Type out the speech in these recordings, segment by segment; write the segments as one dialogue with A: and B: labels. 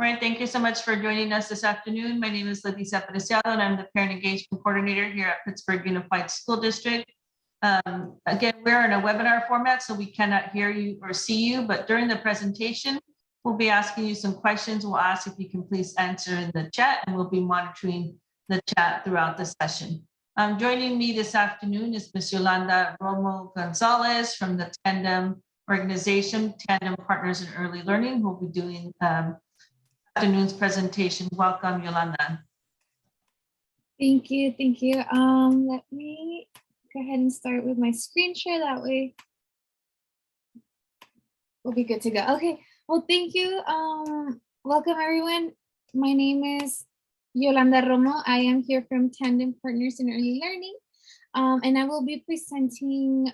A: All right, thank you so much for joining us this afternoon. My name is Leticia Preciado, and I'm the Parent Engagement Coordinator here at Pittsburgh Unified School District. Again, we're in a webinar format, so we cannot hear you or see you, but during the presentation, we'll be asking you some questions. We'll ask if you can please answer in the chat, and we'll be monitoring the chat throughout the session. Joining me this afternoon is Ms. Yolanda Romo Gonzalez from the Tandem organization, Tandem Partners in Early Learning, who will be doing afternoon's presentation. Welcome, Yolanda.
B: Thank you. Let me go ahead and start with my screen share. That way we'll be good to go. Okay, well, thank you. Welcome, everyone. My name is Yolanda Romo. I am here from Tandem Partners in Early Learning, and I will be presenting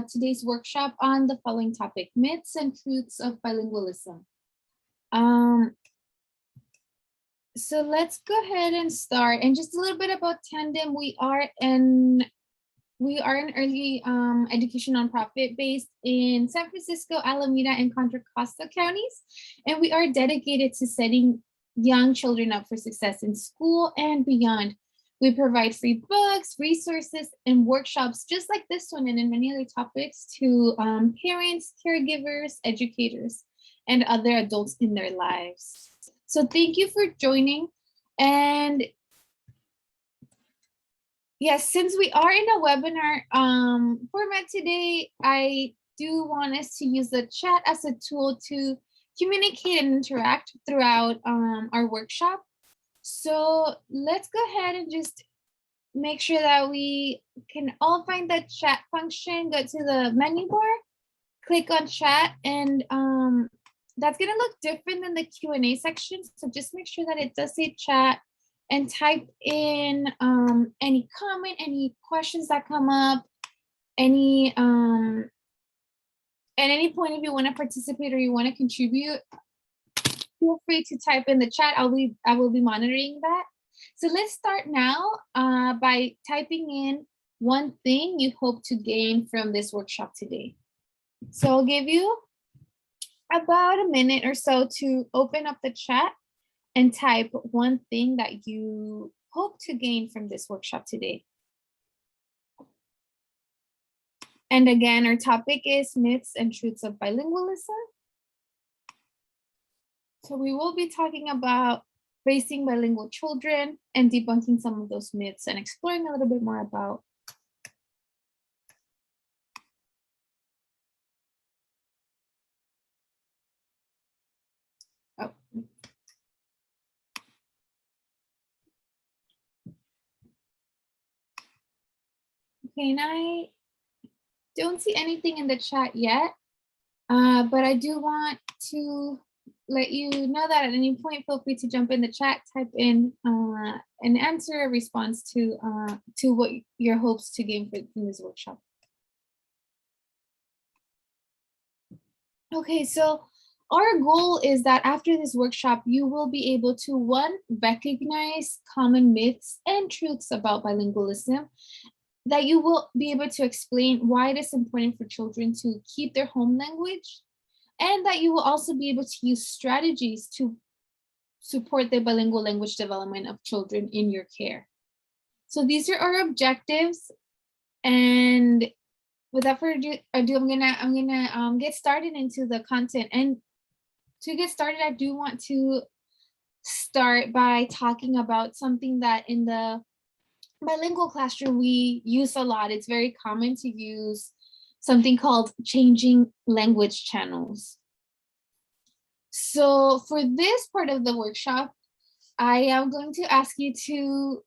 B: today's workshop on the following topic: myths and truths of bilingualism. So let's go ahead and start. And just a little bit about Tandem. We are an early education nonprofit based in San Francisco, Alameda, and Contra Costa counties. And we are dedicated to setting young children up for success in school and beyond. We provide free books, resources, and workshops just like this one and in many other topics to parents, caregivers, educators, and other adults in their lives. So thank you for joining. And yes, since we are in a webinar format today, I do want us to use the chat as a tool to communicate and interact throughout our workshop. So let's go ahead and just make sure that we can all find the chat function, go to the menu bar, click on chat, and that's gonna look different than the Q&A section. So just make sure that it does say chat and type in any comment, any questions that come up, any at any point if you want to participate or you want to contribute, feel free to type in the chat. I will be monitoring that. So let's start now by typing in one thing you hope to gain from this workshop today. So I'll give you about a minute or so to open up the chat and type one thing that you hope to gain from this workshop today. And again, our topic is myths and truths of bilingualism. So we will be talking about raising bilingual children and debunking some of those myths and exploring a little bit more about Okay, and I don't see anything in the chat yet, but I do want to let you know that at any point, feel free to jump in the chat, type in an answer, a response to what your hopes to gain from this workshop. Okay, so our goal is that after this workshop, you will be able to, one, recognize common myths and truths about bilingualism, that you will be able to explain why it is important for children to keep their home language, and that you will also be able to use strategies to support the bilingual language development of children in your care. So these are our objectives, and without further ado, I'm gonna get started into the content. And to get started, I do want to start by talking about something that in the bilingual classroom we use a lot. It's very common to use something called changing language channels. So for this part of the workshop, I am going to ask you to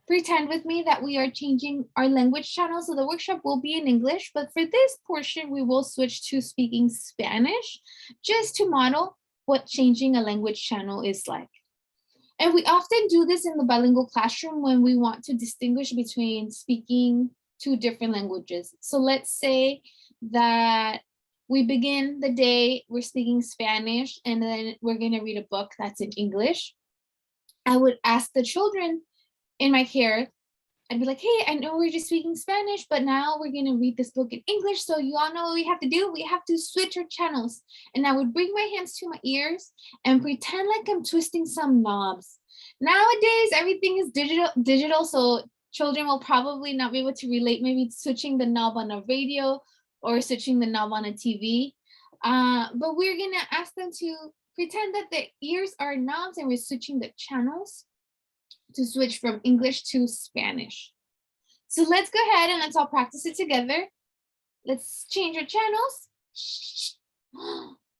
B: pretend with me that we are changing our language channel. So the workshop will be in English, but for this portion, we will switch to speaking Spanish just to model what changing a language channel is like. And we often do this in the bilingual classroom when we want to distinguish between speaking two different languages. So let's say that we begin the day, we're speaking Spanish, and then we're gonna read a book that's in English. I would ask the children in my care I'd be like, hey, I know we're just speaking Spanish, but now we're gonna read this book in English. So you all know what we have to do? We have to switch our channels. And I would bring my hands to my ears and pretend like I'm twisting some knobs. Nowadays, everything is digital, so children will probably not be able to relate, maybe switching the knob on a radio or switching the knob on a TV. But we're gonna ask them to pretend that the ears are knobs and we're switching the channels to switch from English to Spanish. So let's go ahead and let's all practice it together. Let's change our channels.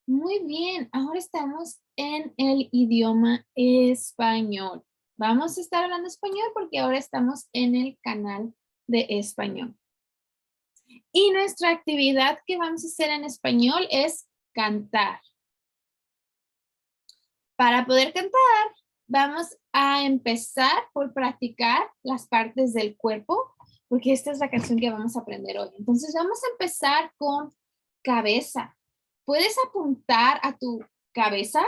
B: Muy bien, ahora estamos en el idioma español. Vamos a estar hablando español porque ahora estamos en el canal de español. Y nuestra actividad que vamos a hacer en español es cantar. Para poder cantar, vamos a empezar por practicar las partes del cuerpo, porque esta es la canción que vamos a aprender hoy. Entonces vamos a empezar con cabeza. ¿Puedes apuntar a tu cabeza?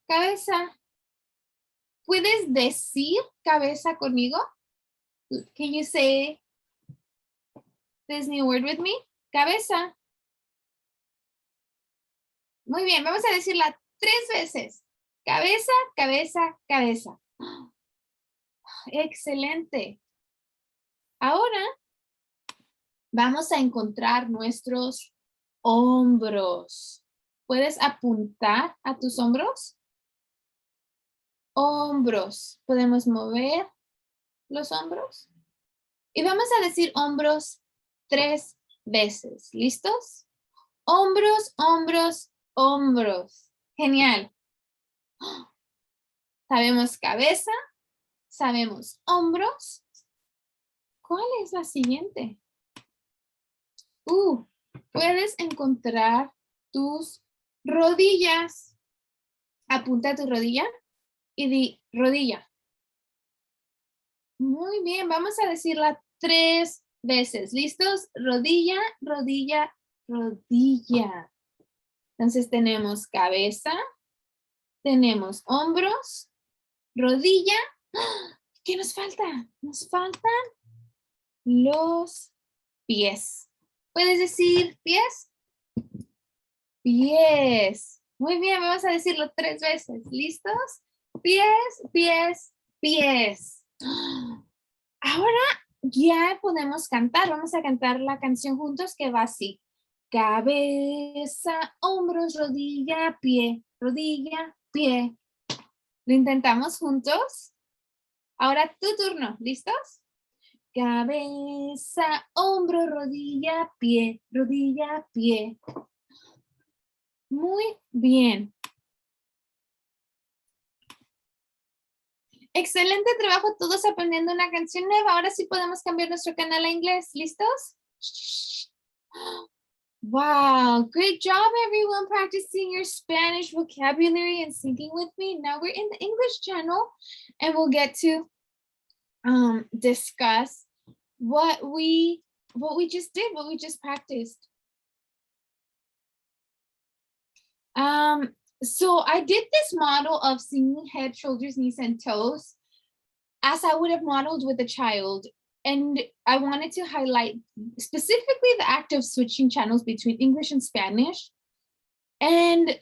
B: Cabeza. ¿Puedes decir cabeza conmigo? Can you say this new word with me? Cabeza. Muy bien, vamos a decirla 3 veces. Cabeza, cabeza, cabeza. Excelente. Ahora vamos a encontrar nuestros hombros. ¿Puedes apuntar a tus hombros? Hombros. ¿Podemos mover los hombros? Y vamos a decir hombros 3 veces. ¿Listos? Hombros, hombros, hombros. Genial. Sabemos cabeza, sabemos hombros. ¿Cuál es la siguiente? Puedes encontrar tus rodillas. Apunta tu rodilla y di rodilla. Muy bien, vamos a decirla 3 veces. ¿Listos? Rodilla, rodilla, rodilla. Entonces tenemos cabeza, tenemos hombros, rodilla. ¿Qué nos falta? Nos faltan los pies. ¿Puedes decir pies? Pies. Muy bien, vamos a decirlo 3 veces. ¿Listos? Pies, pies, pies. Ahora ya podemos cantar. Vamos a cantar la canción juntos que va así. Cabeza, hombros, rodilla, pie, rodilla, pie. ¿Lo intentamos juntos? Ahora tu turno. ¿Listos? Cabeza, hombro, rodilla, pie, rodilla, pie. Muy bien. Excelente trabajo todos aprendiendo una canción nueva. Ahora sí podemos cambiar nuestro canal a inglés. ¿Listos? Wow, great job everyone practicing your Spanish vocabulary and singing with me. Now we're in the English channel and we'll get to discuss what we just did, what we just practiced. So I did this model of singing head, shoulders, knees, and toes as I would have modeled with a child. And I wanted to highlight specifically the act of switching channels between English and Spanish. And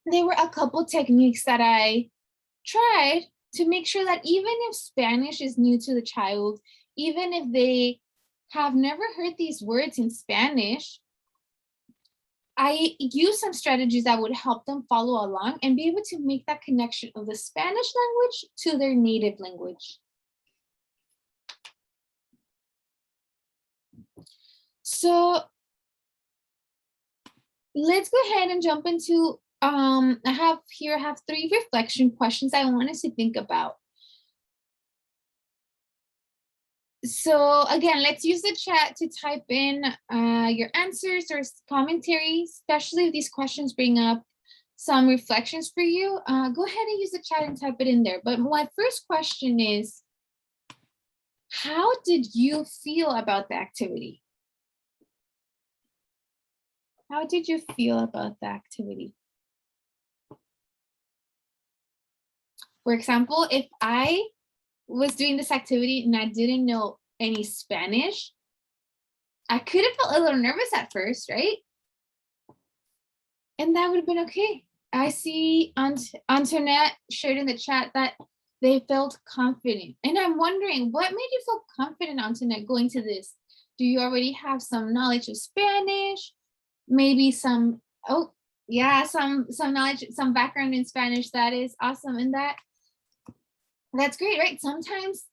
B: there were a couple techniques that I tried to make sure that even if Spanish is new to the child, even if they have never heard these words in Spanish, I use some strategies that would help them follow along and be able to make that connection of the Spanish language to their native language. So let's go ahead and jump into, I have 3 reflection questions I want us to think about. So again, let's use the chat to type in your answers or commentary, especially if these questions bring up some reflections for you. Go ahead and use the chat and type it in there. But my first question is, how did you feel about the activity? How did you feel about the activity? For example, if I was doing this activity and I didn't know any Spanish, I could have felt a little nervous at first, right? And that would have been okay. I see Antoinette shared in the chat that they felt confident. And I'm wondering, what made you feel confident, Antoinette, going to this? Do you already have some knowledge of Spanish? Maybe some, oh, yeah, some knowledge, some background in Spanish. That is awesome. And that's great, right? Sometimes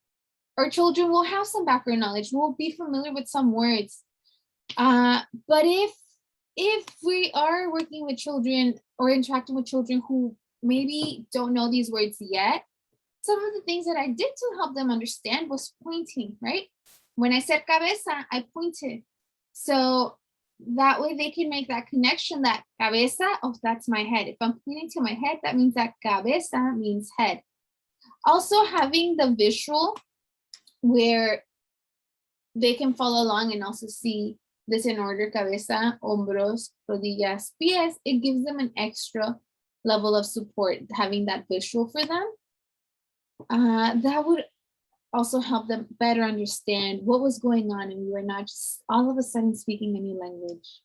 B: our children will have some background knowledge. We'll be familiar with some words. But if we are working with children or interacting with children who maybe don't know these words yet, some of the things that I did to help them understand was pointing, right? When I said cabeza, I pointed. So that way they can make that connection that cabeza, oh, that's my head. If I'm pointing to my head, that means that cabeza means head. Also having the visual where they can follow along and also see this in order: cabeza, hombros, rodillas, pies. It gives them an extra level of support, having that visual for them. That would also help them better understand what was going on and we were not just all of a sudden speaking a new language.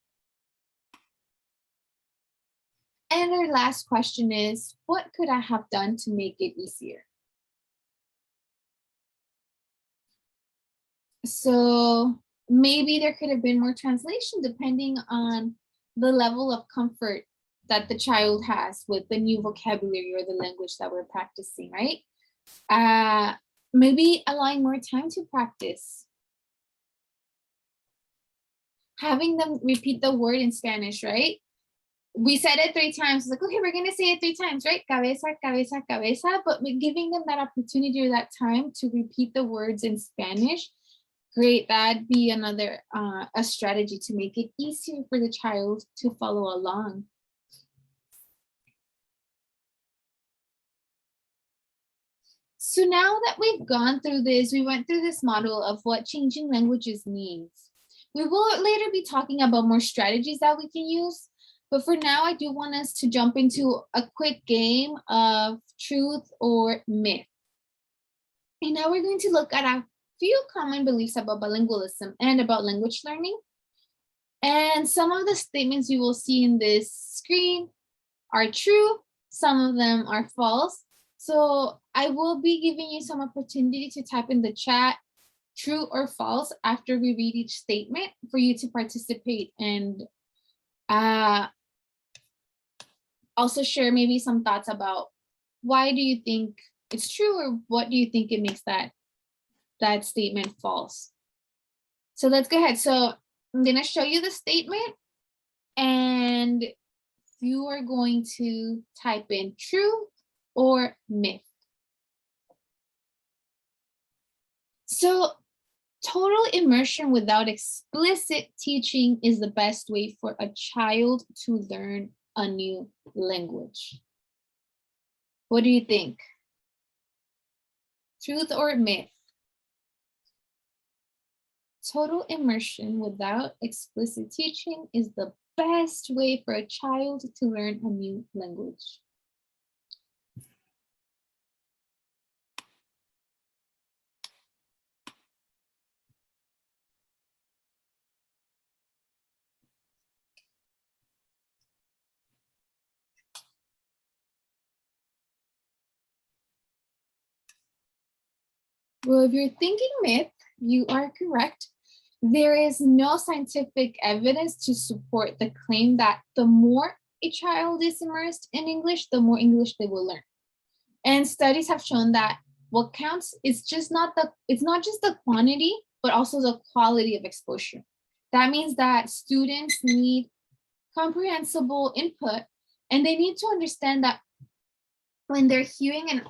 B: And our last question is, what could I have done to make it easier? So maybe there could have been more translation depending on the level of comfort that the child has with the new vocabulary or the language that we're practicing, right? Maybe allowing more time to practice. Having them repeat the word in Spanish, right? We said it 3 times. It's like, okay, we're going to say it 3 times, right? Cabeza, cabeza, cabeza. But giving them that opportunity or that time to repeat the words in Spanish, great. That'd be another a strategy to make it easier for the child to follow along. So now that we've gone through this, we went through this model of what changing languages means. We will later be talking about more strategies that we can use. But for now, I do want us to jump into a quick game of truth or myth. And now we're going to look at a few common beliefs about bilingualism and about language learning. And some of the statements you will see in this screen are true. Some of them are false. So I will be giving you some opportunity to type in the chat true or false after we read each statement for you to participate and also share maybe some thoughts about why do you think it's true or what do you think it makes that statement false. So let's go ahead. So I'm going to show you the statement and you are going to type in true or myth. So total immersion without explicit teaching is the best way for a child to learn a new language. What do you think? Truth or myth? Total immersion without explicit teaching is the best way for a child to learn a new language. Well, if you're thinking myth, you are correct. There is no scientific evidence to support the claim that the more a child is immersed in English, the more English they will learn. And studies have shown that what counts is it's not just the quantity, but also the quality of exposure. That means that students need comprehensible input and they need to understand that when they're hearing and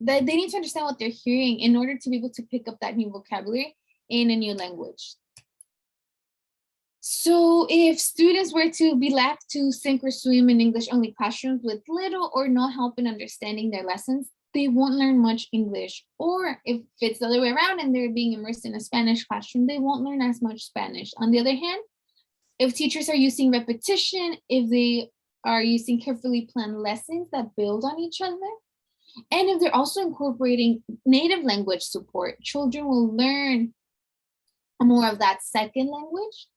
B: that they need to understand what they're hearing in order to be able to pick up that new vocabulary in a new language. So if students were to be left to sink or swim in English-only classrooms with little or no help in understanding their lessons, they won't learn much English. Or if it's the other way around and they're being immersed in a Spanish classroom, they won't learn as much Spanish. On the other hand, if teachers are using repetition, if they are using carefully planned lessons that build on each other, And if they're also incorporating native language support, children will learn more of that second language.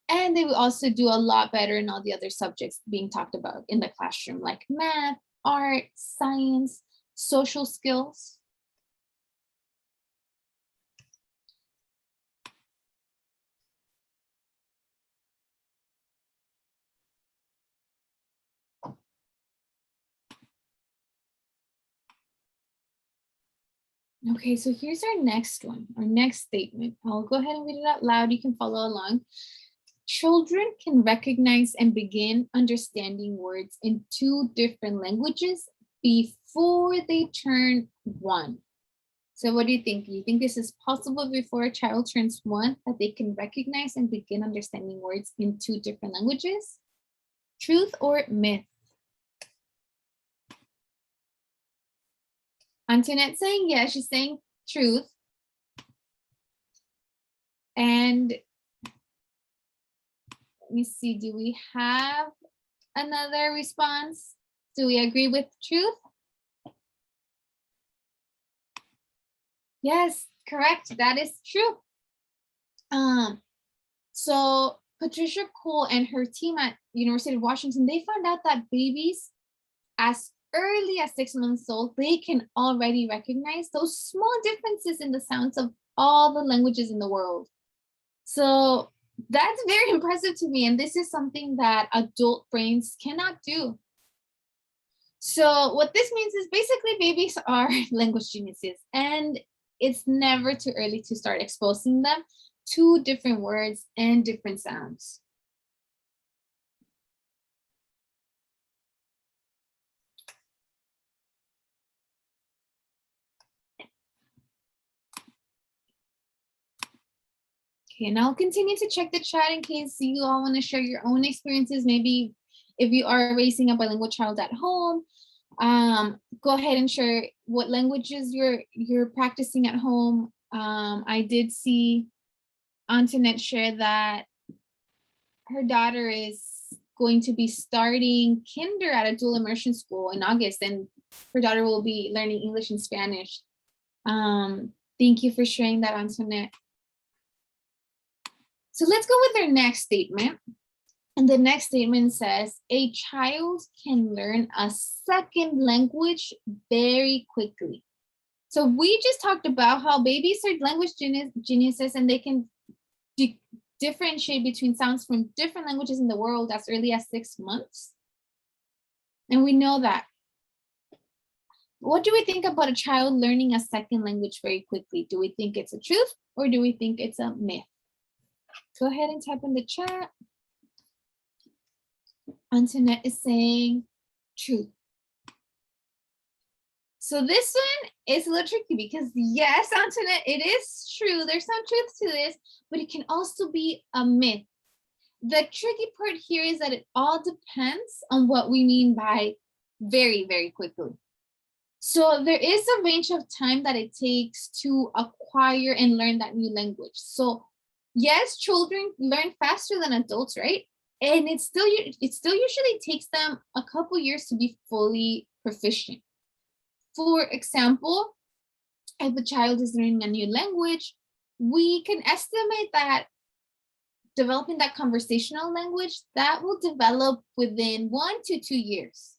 B: And they will also do a lot better in all the other subjects being talked about in the classroom, like math, art, science, social skills. Okay, so here's our next one, our next statement. I'll go ahead and read it out loud. You can follow along. Children can recognize and begin understanding words in 2 different languages before they turn 1. So what do you think? Do you think this is possible before a child turns 1, that they can recognize and begin understanding words in 2 different languages? Truth or myth? Antoinette saying yes, she's saying truth. And let me see, do we have another response? Do we agree with truth? Yes, correct. That is true. So Patricia Cole and her team at University of Washington, they found out that babies as early as 6 months old, they can already recognize those small differences in the sounds of all the languages in the world. So that's very impressive to me. And this is something that adult brains cannot do. So what this means is basically babies are language geniuses, and it's never too early to start exposing them to different words and different sounds. Okay, and I'll continue to check the chat in case you all want to share your own experiences. Maybe if you are raising a bilingual child at home, go ahead and share what languages you're practicing at home. I did see Antoinette share that her daughter is going to be starting kinder at a dual immersion school in August, and her daughter will be learning English and Spanish. Thank you for sharing that, Antoinette. So let's go with our next statement. And the next statement says, a child can learn a second language very quickly. So we just talked about how babies are language geniuses, and they can differentiate between sounds from different languages in the world as early as 6 months. And we know that. What do we think about a child learning a second language very quickly? Do we think it's a truth, or do we think it's a myth? Go ahead and type in the chat. Antoinette is saying truth. So this one is a little tricky because yes, Antoinette, it is true. There's some truth to this, but it can also be a myth. The tricky part here is that it all depends on what we mean by very, very quickly. So there is a range of time that it takes to acquire and learn that new language. So yes, children learn faster than adults, right? And it still usually takes them a couple years to be fully proficient. For example, if a child is learning a new language, we can estimate that developing that conversational language, that will develop within 1 to 2 years.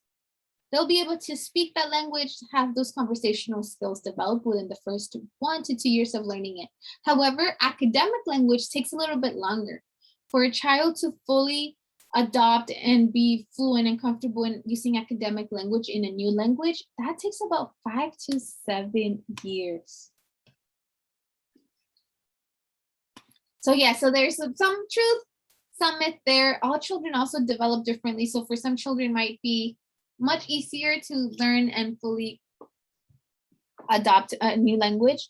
B: They'll be able to speak that language, have those conversational skills develop within the first 1 to 2 years of learning it. However, academic language takes a little bit longer. For a child to fully adopt and be fluent and comfortable in using academic language in a new language, that takes about 5 to 7 years. So yeah, so there's some truth, some myth there. All children also develop differently. So for some children, it might be much easier to learn and fully adopt a new language.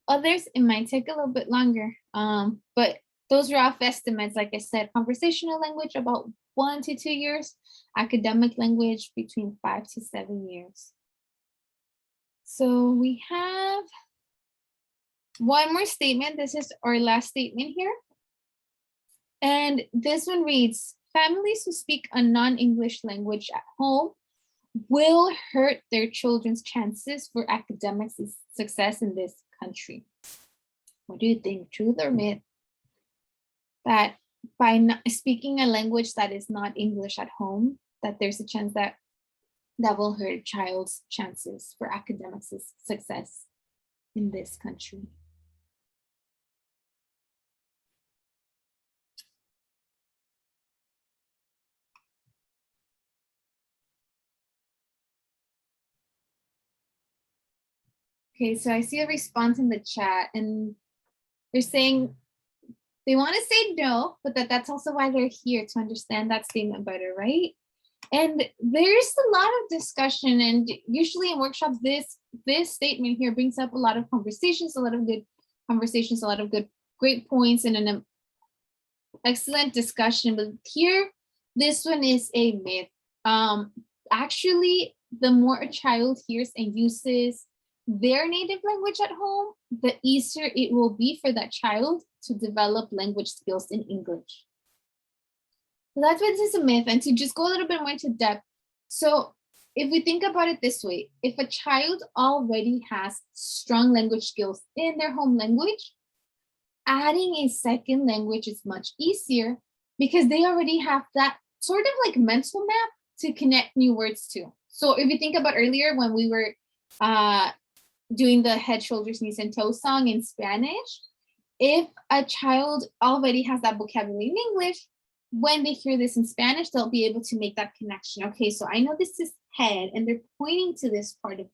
B: Others, it might take a little bit longer. But those rough estimates, like I said, conversational language about 1 to 2 years, academic language between 5 to 7 years. So we have one more statement. This is our last statement here. And this one reads, families who speak a non-English language at home will hurt their children's chances for academic success in this country. What do you think, truth or myth? That by not speaking a language that is not English at home, that there's a chance that that will hurt a child's chances for academic success in this country. Okay, so I see a response in the chat and they're saying they want to say no, but that's also why they're here, to understand that statement better, right? And there's a lot of discussion, and usually in workshops, this statement here brings up a lot of conversations, a lot of good conversations, a lot of great points, and an excellent discussion. But here, this one is a myth. Actually, the more a child hears and uses their native language at home, the easier it will be for that child to develop language skills in English. So that's why this is a myth. And to just go a little bit more into depth. So if we think about it this way, if a child already has strong language skills in their home language, adding a second language is much easier because they already have that sort of like mental map to connect new words to. So if you think about earlier when we were doing the head, shoulders, knees, and toes song in Spanish, if a child already has that vocabulary in English, when they hear this in Spanish, they'll be able to make that connection. Okay, so I know this is head, and they're pointing to this part of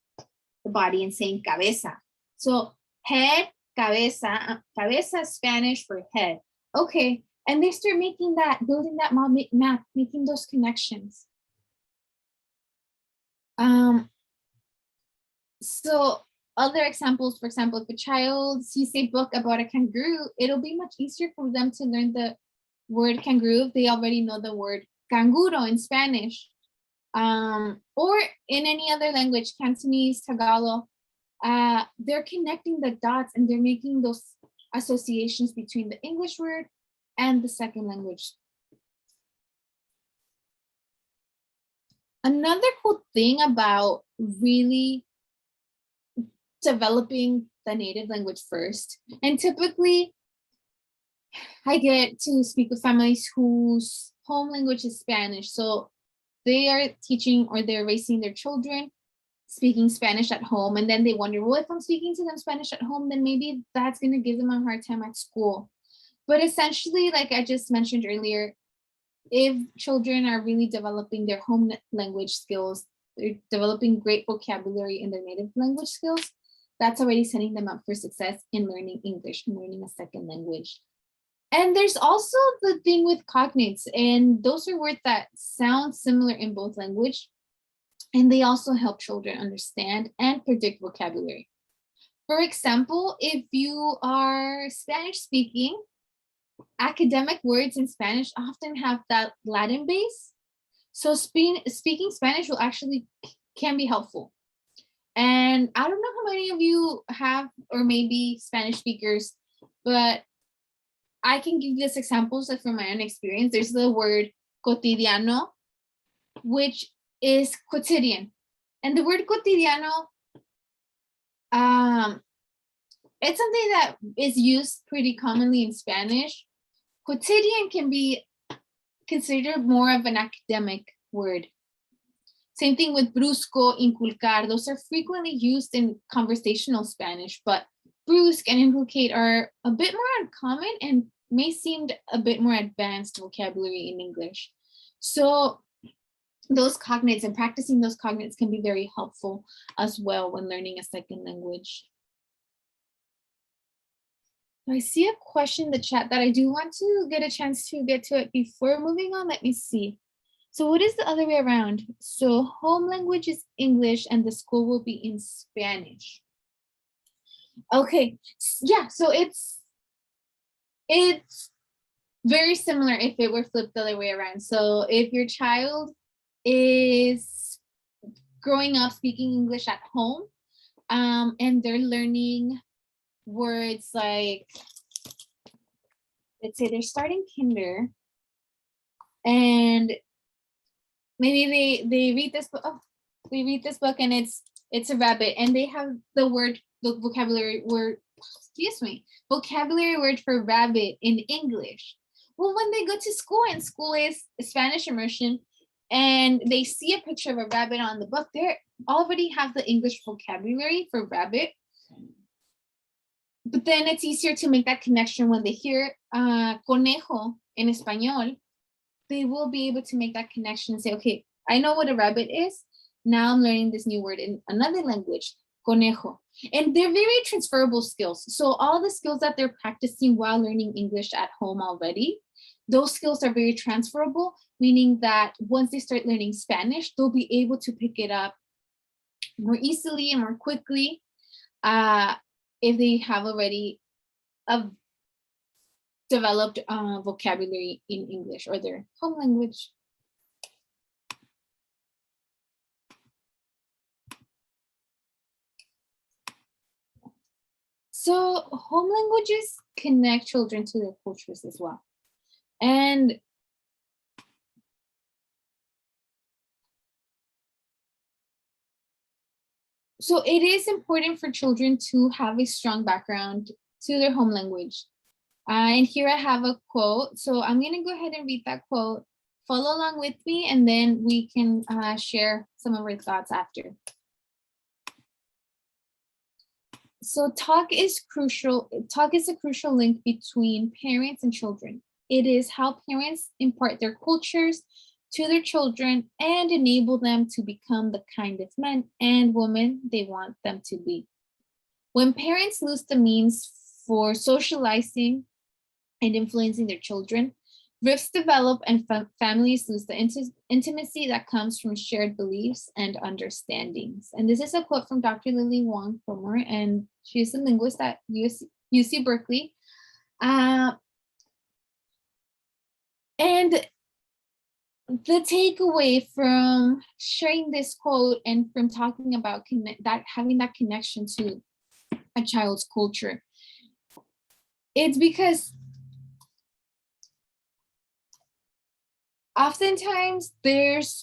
B: the body and saying cabeza. So head, cabeza, cabeza Spanish for head. Okay, and they start making that, building that map, making those connections. So other examples, for example, if a child sees a book about a kangaroo, it'll be much easier for them to learn the word kangaroo if they already know the word canguro in Spanish. Or in any other language, Cantonese, Tagalog, they're connecting the dots and they're making those associations between the English word and the second language. Another cool thing about really developing the native language first, and typically I get to speak with families whose home language is Spanish. So they are teaching or they're raising their children speaking Spanish at home. And then they wonder, well, if I'm speaking to them Spanish at home, then maybe that's going to give them a hard time at school. But essentially, like I just mentioned earlier, if children are really developing their home language skills, they're developing great vocabulary in their native language skills, that's already setting them up for success in learning English and learning a second language. And there's also the thing with cognates, and those are words that sound similar in both language, and they also help children understand and predict vocabulary. For example, if you are Spanish speaking, academic words in Spanish often have that Latin base. So speaking Spanish will actually can be helpful. And I don't know how many of you have, or maybe Spanish speakers, but I can give this examples from my own experience. There's the word cotidiano, which is quotidian. And the word cotidiano, it's something that is used pretty commonly in Spanish. Quotidian can be considered more of an academic word. Same thing with brusco, inculcar. Those are frequently used in conversational Spanish, but brusque and inculcate are a bit more uncommon and may seem a bit more advanced vocabulary in English. So those cognates and practicing those cognates can be very helpful as well when learning a second language. I see a question in the chat that I do want to get a chance to get to it before moving on. Let me see. So what is the other way around? So home language is English and the school will be in Spanish. Okay, yeah, so it's very similar if it were flipped the other way around. So if your child is growing up speaking English at home, and they're learning words like, let's say they're starting kinder, and maybe they read this book. Oh, we read this book and it's a rabbit, and they have the vocabulary word, vocabulary word for rabbit in English. Well, when they go to school and school is Spanish immersion and they see a picture of a rabbit on the book, they already have the English vocabulary for rabbit. But then it's easier to make that connection when they hear conejo in Espanol. They will be able to make that connection and say, okay, I know what a rabbit is. Now I'm learning this new word in another language, conejo. And they're very transferable skills. So all the skills that they're practicing while learning English at home already, those skills are very transferable, meaning that once they start learning Spanish, they'll be able to pick it up more easily and more quickly if they have already a developed vocabulary in English or their home language. So home languages connect children to their cultures as well. And so it is important for children to have a strong background to their home language. And here I have a quote. So I'm going to go ahead and read that quote. Follow along with me, and then we can share some of our thoughts after. So talk is crucial. Talk is a crucial link between parents and children. It is how parents impart their cultures to their children and enable them to become the kind of men and women they want them to be. When parents lose the means for socializing and influencing their children, rifts develop and families lose the intimacy that comes from shared beliefs and understandings. And this is a quote from Dr. Lily Wong Kilmer, and she is a linguist at UC Berkeley. And the takeaway from sharing this quote and from talking about having that connection to a child's culture, it's because oftentimes there's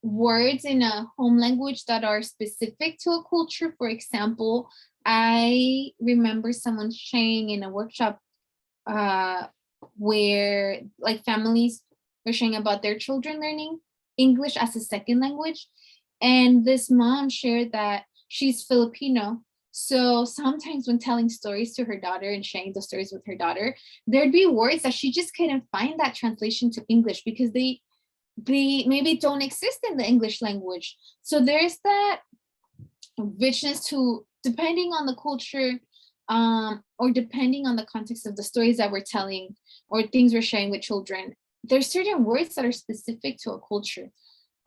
B: words in a home language that are specific to a culture. For example, I remember someone sharing in a workshop where like families were sharing about their children learning English as a second language. And this mom shared that she's Filipino. So sometimes when telling stories to her daughter and sharing the stories with her daughter, there'd be words that she just couldn't find that translation to English because they maybe don't exist in the English language. So there's that richness to, depending on the culture or depending on the context of the stories that we're telling or things we're sharing with children, there's certain words that are specific to a culture.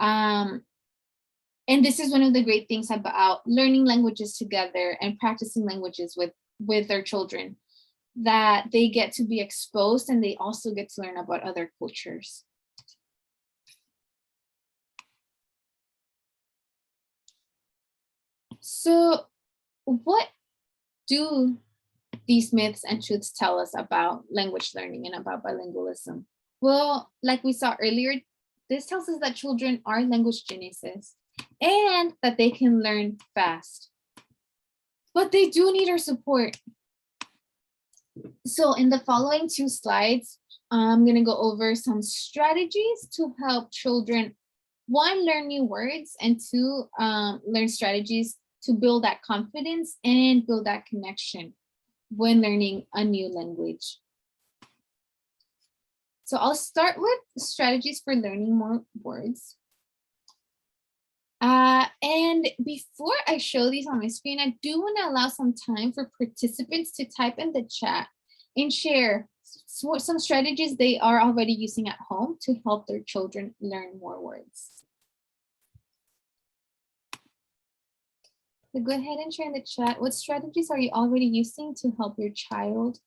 B: And this is one of the great things about learning languages together and practicing languages with their children, that they get to be exposed and they also get to learn about other cultures. So what do these myths and truths tell us about language learning and about bilingualism? Well, like we saw earlier, this tells us that children are language geniuses and that they can learn fast. But they do need our support. So in the following 2 slides, I'm going to go over some strategies to help children, 1, learn new words, and 2, learn strategies to build that confidence and build that connection when learning a new language. So I'll start with strategies for learning more words. And before I show these on my screen, I do want to allow some time for participants to type in the chat and share some strategies they are already using at home to help their children learn more words. So go ahead and share in the chat. What strategies are you already using to help your child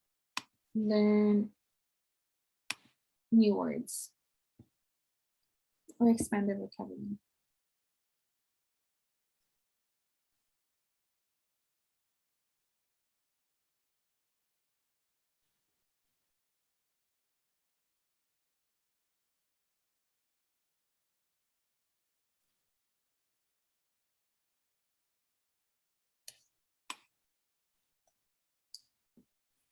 B: learn new words or expand their vocabulary?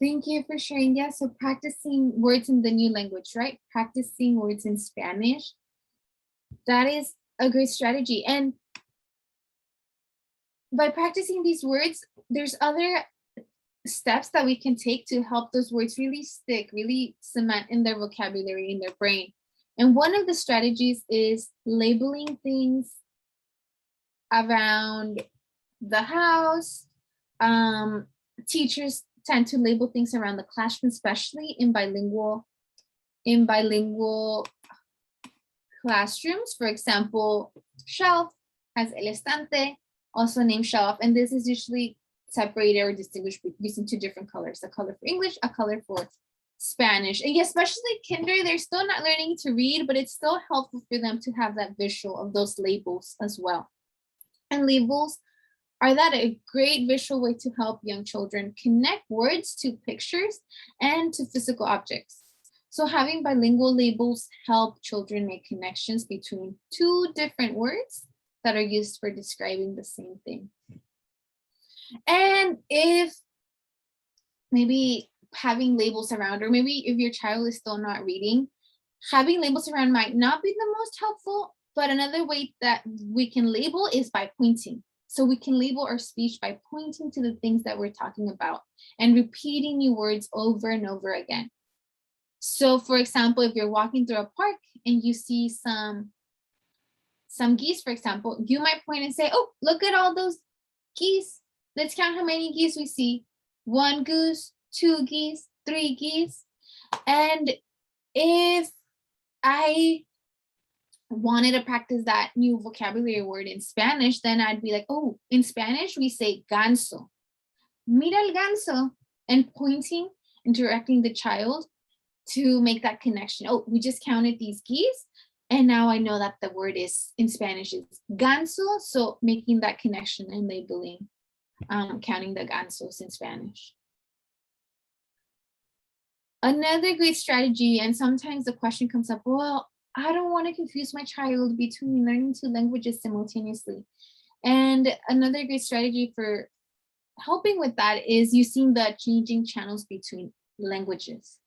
B: Thank you for sharing. Yeah, so practicing words in the new language, right? Practicing words in Spanish. That is a great strategy. And by practicing these words, there's other steps that we can take to help those words really stick, really cement in their vocabulary, in their brain. And one of the strategies is labeling things around the house. Teachers tend to label things around the classroom, especially in bilingual classrooms. For example, shelf has el estante, also named shelf, and this is usually separated or distinguished using two different colors, a color for English, a color for Spanish. And especially kinder, they're still not learning to read, but it's still helpful for them to have that visual of those labels as well. And labels are that a great visual way to help young children connect words to pictures and to physical objects. So having bilingual labels help children make connections between two different words that are used for describing the same thing. And if maybe having labels around, or maybe if your child is still not reading, having labels around might not be the most helpful, but another way that we can label is by pointing. So we can label our speech by pointing to the things that we're talking about and repeating new words over and over again. So for example, if you're walking through a park and you see some geese, for example, you might point and say, oh, look at all those geese. Let's count how many geese we see. 1 goose, 2 geese, 3 geese. And if I wanted to practice that new vocabulary word in Spanish, then I'd be like, oh, in Spanish, we say ganso. Mira el ganso. And pointing and directing the child to make that connection. Oh, we just counted these geese. And now I know that the word is in Spanish is ganso. So making that connection and labeling, counting the gansos in Spanish. Another great strategy, and sometimes the question comes up, well, I don't want to confuse my child between learning two languages simultaneously. And another great strategy for helping with that is using the changing channels between languages.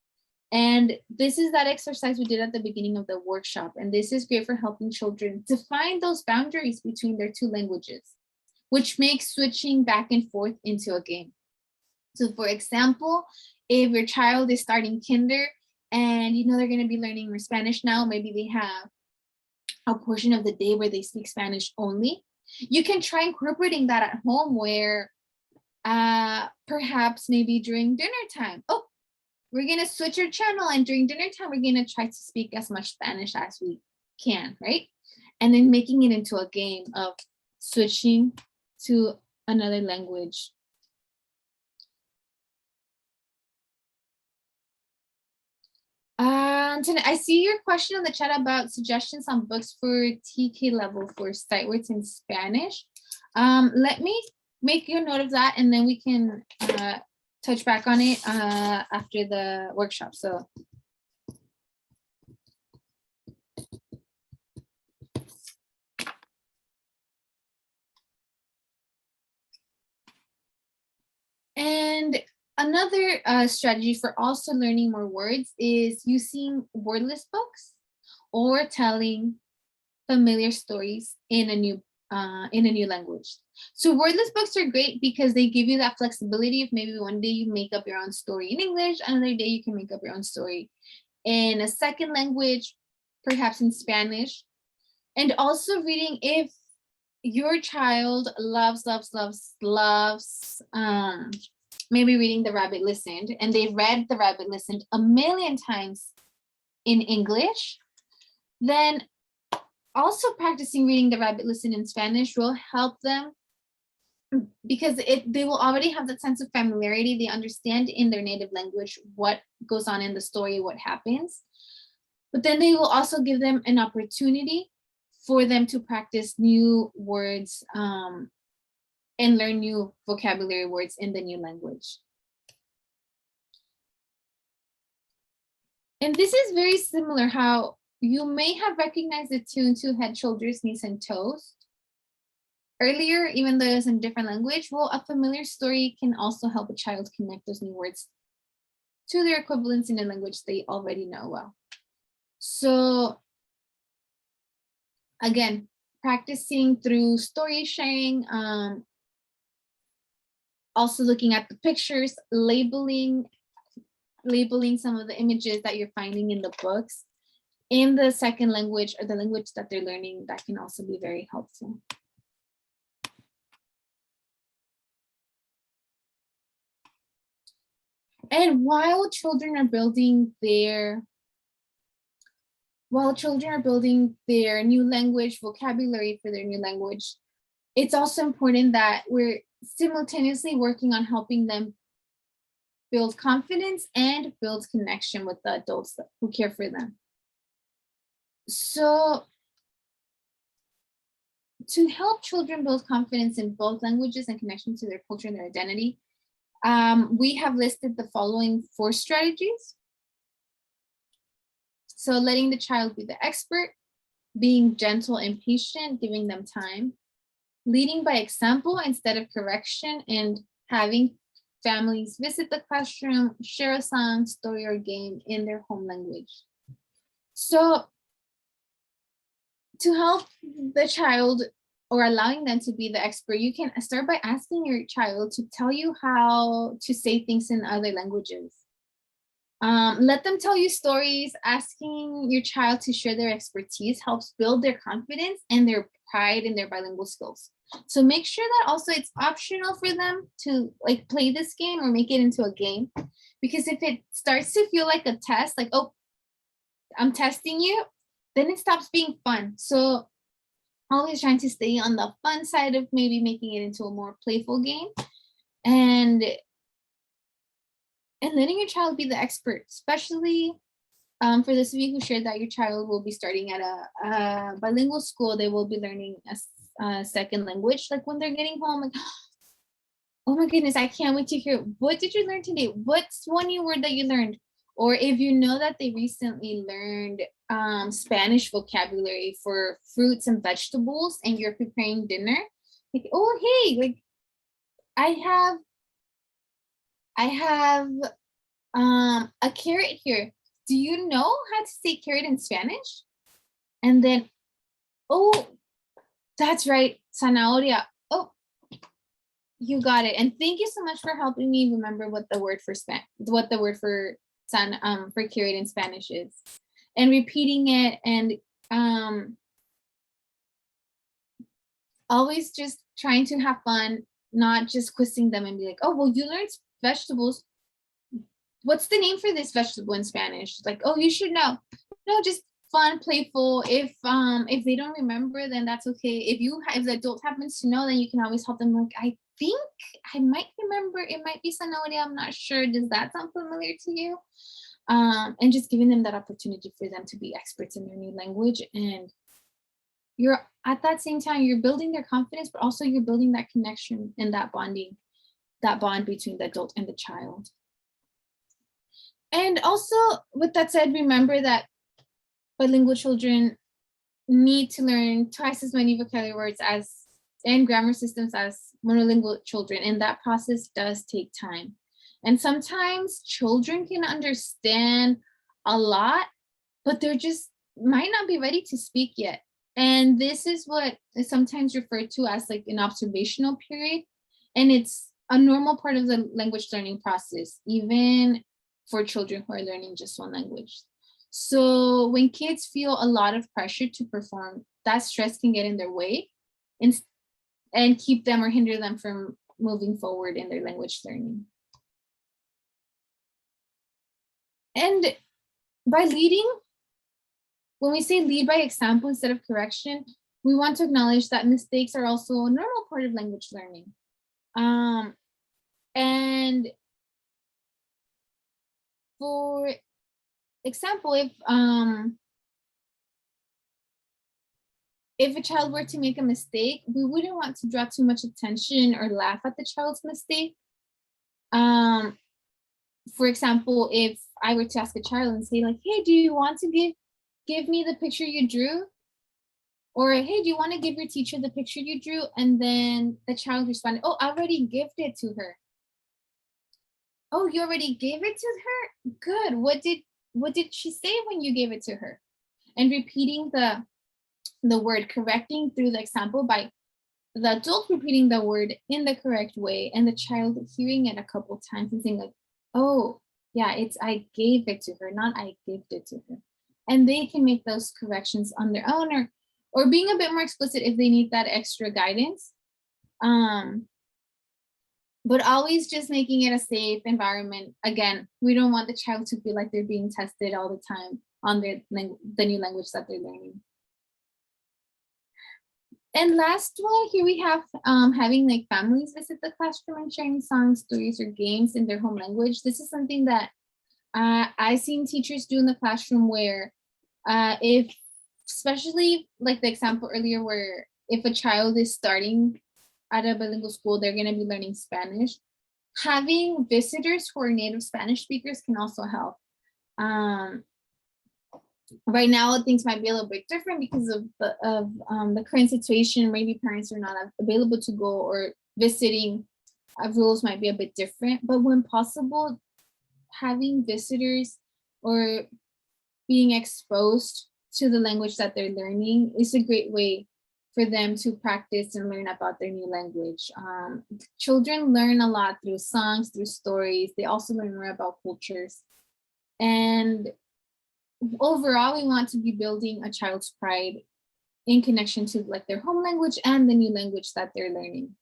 B: And this is that exercise we did at the beginning of the workshop. And this is great for helping children define those boundaries between their two languages, which makes switching back and forth into a game. So for example, if your child is starting kinder and you know they're going to be learning Spanish now, maybe they have a portion of the day where they speak Spanish only, you can try incorporating that at home where perhaps maybe during dinner time, oh, we're going to switch our channel, and during dinner time, we're going to try to speak as much Spanish as we can, right? And then making it into a game of switching to another language. I see your question in the chat about suggestions on books for TK level for sight words in Spanish. Let me make a note of that, and then we can touch back on it after the workshop. So and another strategy for also learning more words is using wordless books or telling familiar stories in a new language. So wordless books are great because they give you that flexibility. If maybe one day you make up your own story in English, another day you can make up your own story in a second language, perhaps in Spanish. And also reading, if your child loves maybe reading The Rabbit Listened, and they've read The Rabbit Listened a million times in English, then also practicing reading The Rabbit Listened in Spanish will help them, because they will already have that sense of familiarity. They understand in their native language what goes on in the story, what happens. But then they will also give them an opportunity for them to practice new words and learn new vocabulary words in the new language. And this is very similar how you may have recognized the tune to head, shoulders, knees, and toes earlier, even though it's in a different language. Well, a familiar story can also help a child connect those new words to their equivalents in a language they already know well. So again, practicing through story sharing, also looking at the pictures, labeling some of the images that you're finding in the books in the second language or the language that they're learning. That can also be very helpful. And while children are building their new language, vocabulary for their new language, it's also important that we're simultaneously working on helping them build confidence and build connection with the adults who care for them. So to help children build confidence in both languages and connection to their culture and their identity, we have listed the following 4 strategies. So letting the child be the expert, being gentle and patient, giving them time, leading by example instead of correction, and having families visit the classroom, share a song, story, or game in their home language. So to help the child or allowing them to be the expert, you can start by asking your child to tell you how to say things in other languages. Let them tell you stories. Asking your child to share their expertise helps build their confidence and their pride in their bilingual skills. So make sure that also it's optional for them to like play this game or make it into a game, because if it starts to feel like a test, like, oh, I'm testing you, then it stops being fun. So always trying to stay on the fun side of maybe making it into a more playful game, and letting your child be the expert, especially for those of you who shared that your child will be starting at a bilingual school. They will be learning a second language. Like when they're getting home, like, oh my goodness, I can't wait to hear, what did you learn today? What's one new word that you learned? Or if you know that they recently learned Spanish vocabulary for fruits and vegetables and you're preparing dinner, like, oh, hey, like I have a carrot here. Do you know how to say carrot in Spanish? And then, oh, that's right, zanahoria. Oh, you got it. And thank you so much for helping me remember what the word for carrot in Spanish is, and repeating it, and always just trying to have fun, not just quizzing them and be like, oh, well, you learned vegetables. What's the name for this vegetable in Spanish? Like, oh, you should know. No, just fun, playful. If they don't remember, then that's okay. If the adult happens to know, then you can always help them. Like, I think I might remember. It might be zanahoria. I'm not sure. Does that sound familiar to you? And just giving them that opportunity for them to be experts in their new language. And you're at that same time, you're building their confidence, but also you're building that connection and that bond between the adult and the child. And also, with that said, remember that bilingual children need to learn twice as many vocabulary words and grammar systems as monolingual children, and that process does take time. And sometimes children can understand a lot, but they're just might not be ready to speak yet. And this is what is sometimes referred to as like an observational period. And it's a normal part of the language learning process, even for children who are learning just one language. So when kids feel a lot of pressure to perform, that stress can get in their way and keep them or hinder them from moving forward in their language learning. And by leading, when we say lead by example instead of correction, we want to acknowledge that mistakes are also a normal part of language learning. And for example, if a child were to make a mistake, we wouldn't want to draw too much attention or laugh at the child's mistake. For example, if I were to ask a child and say like, hey, do you want to give me the picture you drew? Or, hey, do you want to give your teacher the picture you drew? And then the child responded, oh, I already gifted it to her. Oh, you already gave it to her? Good. What did she say when you gave it to her? And repeating the word, correcting through the example by the adult repeating the word in the correct way and the child hearing it a couple times and saying like, oh, yeah, it's I gave it to her, not I gave it to her. And they can make those corrections on their own or being a bit more explicit if they need that extra guidance. But always just making it a safe environment. Again, we don't want the child to feel like they're being tested all the time on the new language that they're learning. And last one, here we have having like families visit the classroom and sharing songs, stories, or games in their home language. This is something that I've seen teachers do in the classroom where if, especially like the example earlier where if a child is starting at a bilingual school, they're going to be learning Spanish. Having visitors who are native Spanish speakers can also help. Right now, things might be a little bit different because of the current situation. Maybe parents are not available to go or visiting. Rules might be a bit different, but when possible, having visitors or being exposed to the language that they're learning is a great way for them to practice and learn about their new language. Children learn a lot through songs, through stories. They also learn more about cultures. And overall, we want to be building a child's pride in connection to like their home language and the new language that they're learning.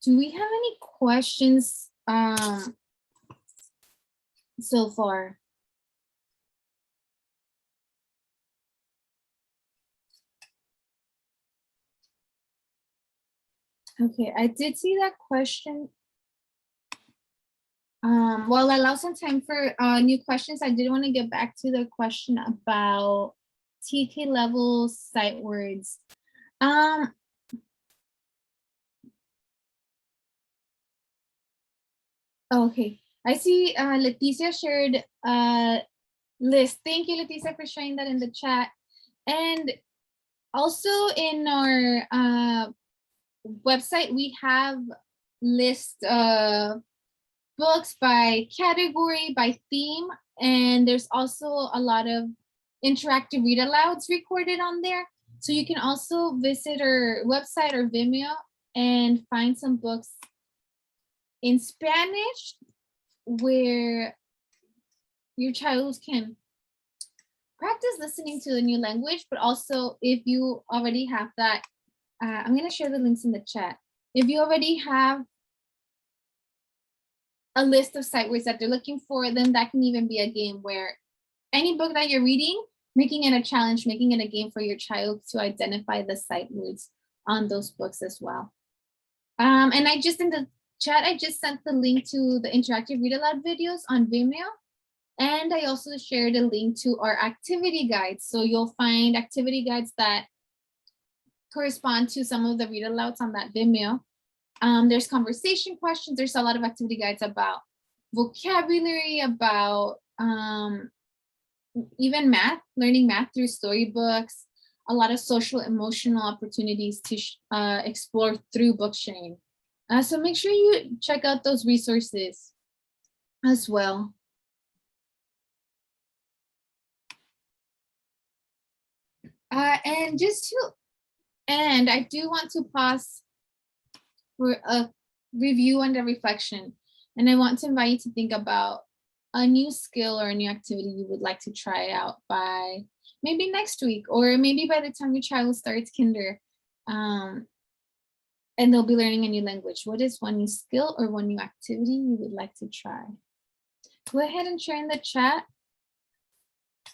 B: Do we have any questions so far? Okay, I did see that question. While I allow some time for new questions, I did want to get back to the question about TK level sight words. Okay, I see Leticia shared a list. Thank you, Leticia, for sharing that in the chat. And also in our website, we have list of books by category, by theme, and there's also a lot of interactive read alouds recorded on there. So you can also visit our website or Vimeo and find some books in Spanish where your child can practice listening to the new language, but also if you already have that, I'm going to share the links in the chat. If you already have a list of sight words that they're looking for, then that can even be a game where any book that you're reading, making it a challenge, making it a game for your child to identify the sight words on those books as well. And I just in the chat, I just sent the link to the interactive read aloud videos on Vimeo. And I also shared a link to our activity guides. So you'll find activity guides that correspond to some of the read alouds on that Vimeo. There's conversation questions. There's a lot of activity guides about vocabulary, about even math, learning math through storybooks, a lot of social emotional opportunities to explore through book sharing. So make sure you check out those resources as well. And just to end, I do want to pause for a review and a reflection. And I want to invite you to think about a new skill or a new activity you would like to try out by maybe next week, or maybe by the time your child starts kinder and they'll be learning a new language. What is one new skill or one new activity you would like to try? Go ahead and share in the chat.